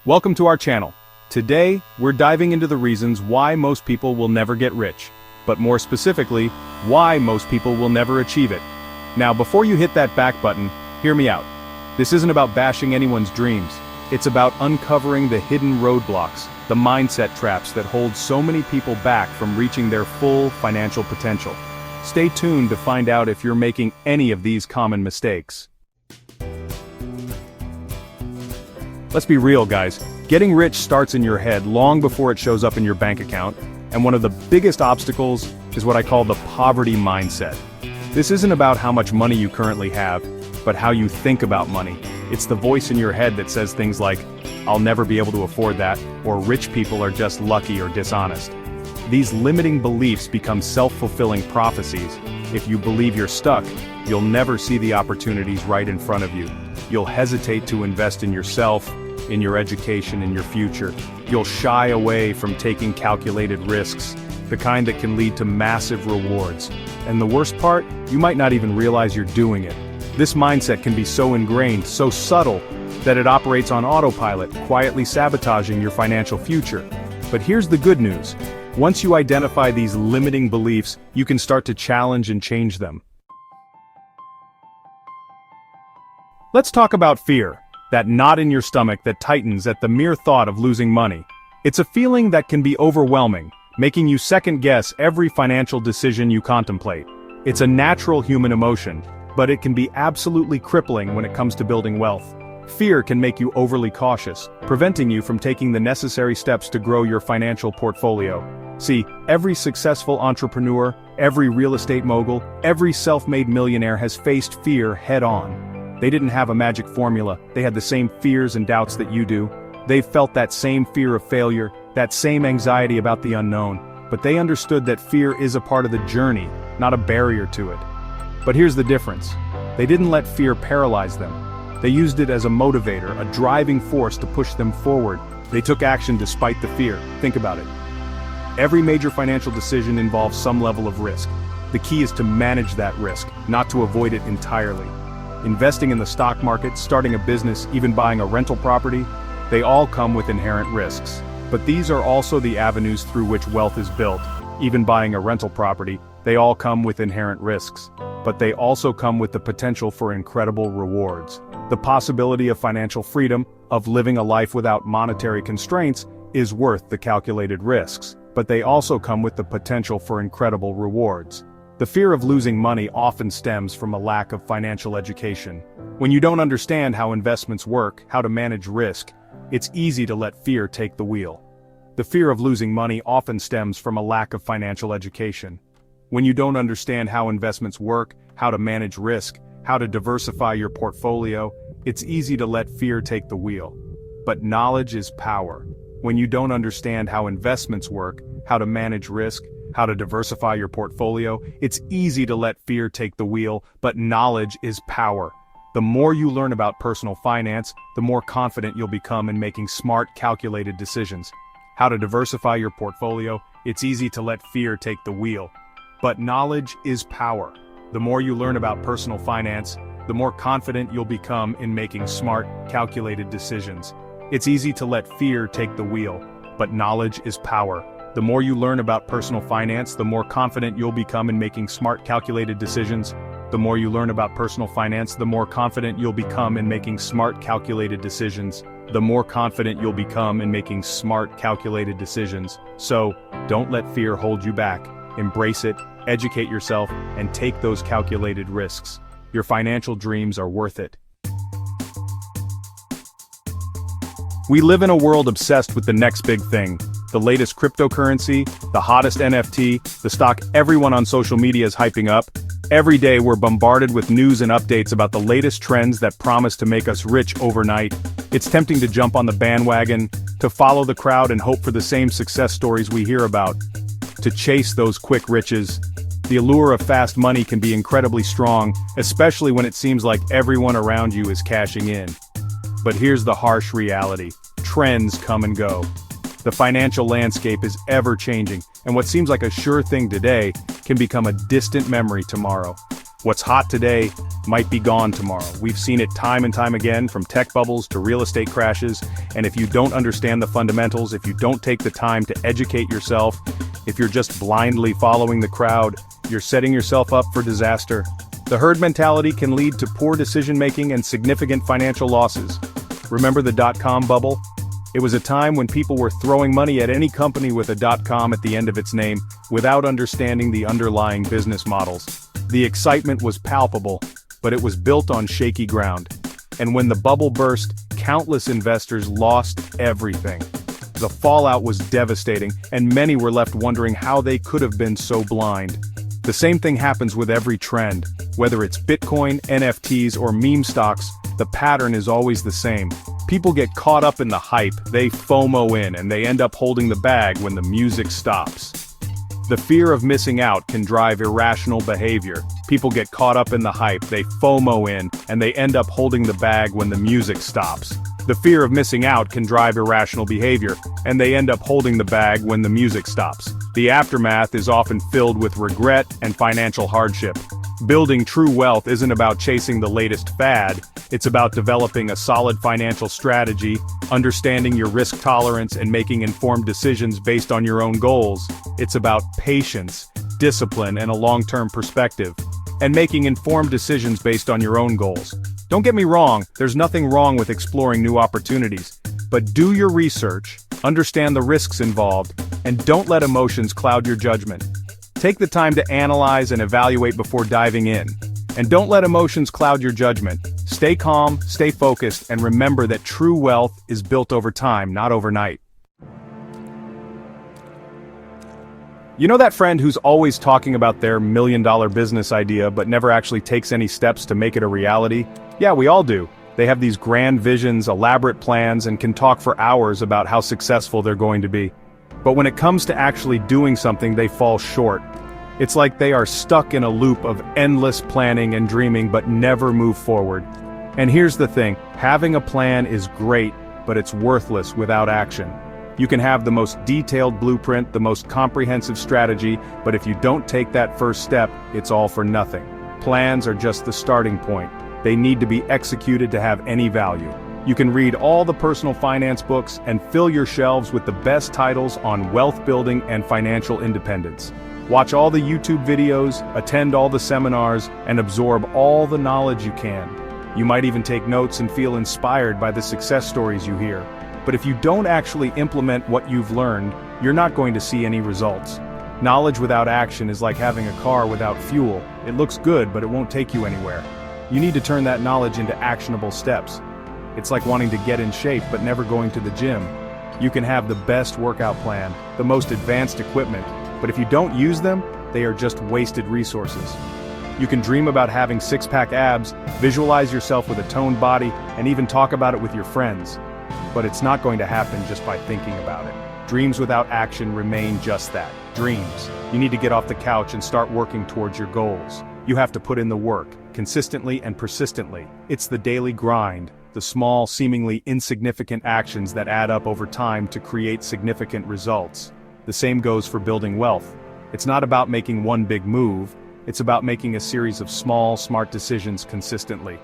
Welcome to our channel. Today, we're diving into the reasons why most people will never get rich, but more specifically, why most people will never achieve it. Now, before you hit that back button, hear me out. This isn't about bashing anyone's dreams. It's about uncovering the hidden roadblocks, the mindset traps that hold so many people back from reaching their full financial potential. Stay tuned to find out if you're making any of these common mistakes. Let's be real, guys. Getting rich starts in your head long before it shows up in your bank account, and one of the biggest obstacles is what I call the poverty mindset. This isn't about how much money you currently have, but how you think about money. It's the voice in your head that says things like, "I'll never be able to afford that," or "rich people are just lucky or dishonest." These limiting beliefs become self-fulfilling prophecies. If you believe you're stuck, you'll never see the opportunities right in front of you. You'll hesitate to invest in yourself, in your education, in your future. You'll shy away from taking calculated risks, the kind that can lead to massive rewards. And the worst part, you might not even realize you're doing it. This mindset can be so ingrained, so subtle, that it operates on autopilot, quietly sabotaging your financial future. But here's the good news. Once you identify these limiting beliefs, you can start to challenge and change them. Let's talk about fear. That knot in your stomach that tightens at the mere thought of losing money. It's a feeling that can be overwhelming, making you second-guess every financial decision you contemplate. It's a natural human emotion, but it can be absolutely crippling when it comes to building wealth. Fear can make you overly cautious, preventing you from taking the necessary steps to grow your financial portfolio. See, every successful entrepreneur, every real estate mogul, every self-made millionaire has faced fear head-on. They didn't have a magic formula, they had the same fears and doubts that you do. They've felt that same fear of failure, that same anxiety about the unknown, but they understood that fear is a part of the journey, not a barrier to it. But here's the difference. They didn't let fear paralyze them. They used it as a motivator, a driving force to push them forward. They took action despite the fear. Think about it. Every major financial decision involves some level of risk. The key is to manage that risk, not to avoid it entirely. Investing in the stock market, starting a business, even buying a rental property, they all come with inherent risks. But these are also the avenues through which wealth is built. Even buying a rental property, they all come with inherent risks. But they also come with the potential for incredible rewards. The possibility of financial freedom, of living a life without monetary constraints, is worth the calculated risks. But they also come with the potential for incredible rewards. The fear of losing money often stems from a lack of financial education. When you don't understand how investments work, how to manage risk, it's easy to let fear take the wheel. The fear of losing money often stems from a lack of financial education. When you don't understand how investments work, how to manage risk, how to diversify your portfolio, it's easy to let fear take the wheel. But knowledge is power. When you don't understand how investments work, how to manage risk, how to diversify your portfolio, it's easy to let fear take the wheel, but knowledge is power. The more you learn about personal finance, the more confident you'll become in making smart, calculated decisions. How to diversify your portfolio, it's easy to let fear take the wheel, but knowledge is power. The more you learn about personal finance, the more confident you'll become in making smart, calculated decisions. It's easy to let fear take the wheel, but knowledge is power. The more you learn about personal finance, the more confident you'll become in making smart, calculated decisions. The more you learn about personal finance, the more confident you'll become in making smart, calculated decisions. The more confident you'll become in making smart, calculated decisions. So, don't let fear hold you back. Embrace it, educate yourself, and take those calculated risks. Your financial dreams are worth it. We live in a world obsessed with the next big thing. The latest cryptocurrency, the hottest NFT, the stock everyone on social media is hyping up. Every day we're bombarded with news and updates about the latest trends that promise to make us rich overnight. It's tempting to jump on the bandwagon, to follow the crowd and hope for the same success stories we hear about, to chase those quick riches. The allure of fast money can be incredibly strong, especially when it seems like everyone around you is cashing in. But here's the harsh reality. Trends come and go. The financial landscape is ever changing, and what seems like a sure thing today can become a distant memory tomorrow. What's hot today might be gone tomorrow. We've seen it time and time again, from tech bubbles to real estate crashes, and if you don't understand the fundamentals, if you don't take the time to educate yourself, if you're just blindly following the crowd, you're setting yourself up for disaster. The herd mentality can lead to poor decision-making and significant financial losses. Remember the dot-com bubble? It was a time when people were throwing money at any company with a .com at the end of its name, without understanding the underlying business models. The excitement was palpable, but it was built on shaky ground. And when the bubble burst, countless investors lost everything. The fallout was devastating, and many were left wondering how they could have been so blind. The same thing happens with every trend. Whether it's Bitcoin, NFTs, or meme stocks, the pattern is always the same. People get caught up in the hype, they FOMO in, and they end up holding the bag when the music stops. The fear of missing out can drive irrational behavior. People get caught up in the hype, they FOMO in, and they end up holding the bag when the music stops. The fear of missing out can drive irrational behavior, and they end up holding the bag when the music stops. The aftermath is often filled with regret and financial hardship. Building true wealth isn't about chasing the latest fad, it's about developing a solid financial strategy, understanding your risk tolerance, and making informed decisions based on your own goals. It's about patience, discipline, and a long-term perspective. And making informed decisions based on your own goals. Don't get me wrong, there's nothing wrong with exploring new opportunities. But do your research, understand the risks involved, and don't let emotions cloud your judgment. Take the time to analyze and evaluate before diving in. And don't let emotions cloud your judgment. Stay calm, stay focused, and remember that true wealth is built over time, not overnight. You know that friend who's always talking about their million-dollar business idea but never actually takes any steps to make it a reality? Yeah, we all do. They have these grand visions, elaborate plans, and can talk for hours about how successful they're going to be. But when it comes to actually doing something, they fall short. It's like they are stuck in a loop of endless planning and dreaming but never move forward. And here's the thing, having a plan is great, but it's worthless without action. You can have the most detailed blueprint, the most comprehensive strategy, but if you don't take that first step, it's all for nothing. Plans are just the starting point. They need to be executed to have any value. You can read all the personal finance books and fill your shelves with the best titles on wealth building and financial independence. Watch all the YouTube videos, attend all the seminars, and absorb all the knowledge you can. You might even take notes and feel inspired by the success stories you hear. But if you don't actually implement what you've learned, you're not going to see any results. Knowledge without action is like having a car without fuel. It looks good, but it won't take you anywhere. You need to turn that knowledge into actionable steps. It's like wanting to get in shape but never going to the gym. You can have the best workout plan, the most advanced equipment, but if you don't use them, they are just wasted resources. You can dream about having six-pack abs, visualize yourself with a toned body, and even talk about it with your friends. But it's not going to happen just by thinking about it. Dreams without action remain just that, dreams. You need to get off the couch and start working towards your goals. You have to put in the work, consistently and persistently. It's the daily grind, the small, seemingly insignificant actions that add up over time to create significant results. The same goes for building wealth. It's not about making one big move, it's about making a series of small, smart decisions consistently.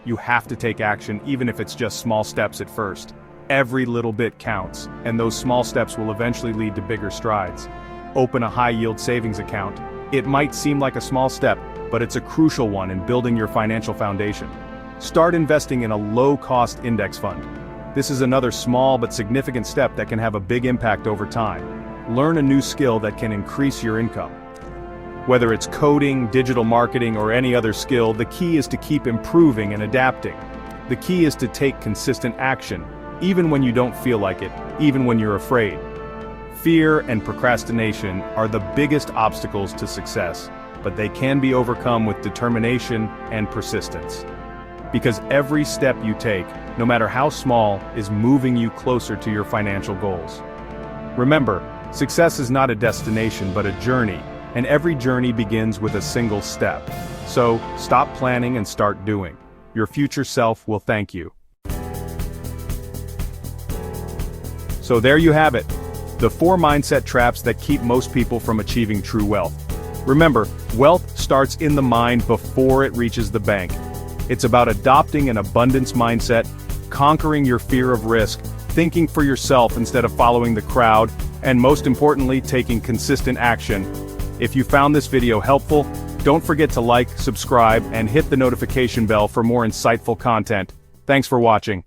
You have to take action even if it's just small steps at first. Every little bit counts, and those small steps will eventually lead to bigger strides. Open a high-yield savings account. It might seem like a small step, but it's a crucial one in building your financial foundation. Start investing in a low-cost index fund. This is another small but significant step that can have a big impact over time. Learn a new skill that can increase your income. Whether it's coding, digital marketing, or any other skill, the key is to keep improving and adapting. The key is to take consistent action, even when you don't feel like it, even when you're afraid. Fear and procrastination are the biggest obstacles to success, but they can be overcome with determination and persistence. Because every step you take, no matter how small, is moving you closer to your financial goals. Remember, success is not a destination but a journey, and every journey begins with a single step. So, stop planning and start doing. Your future self will thank you. So there you have it. The 4 mindset traps that keep most people from achieving true wealth. Remember, wealth starts in the mind before it reaches the bank. It's about adopting an abundance mindset, conquering your fear of risk, thinking for yourself instead of following the crowd, and most importantly, taking consistent action. If you found this video helpful, don't forget to like, subscribe, and hit the notification bell for more insightful content. Thanks for watching.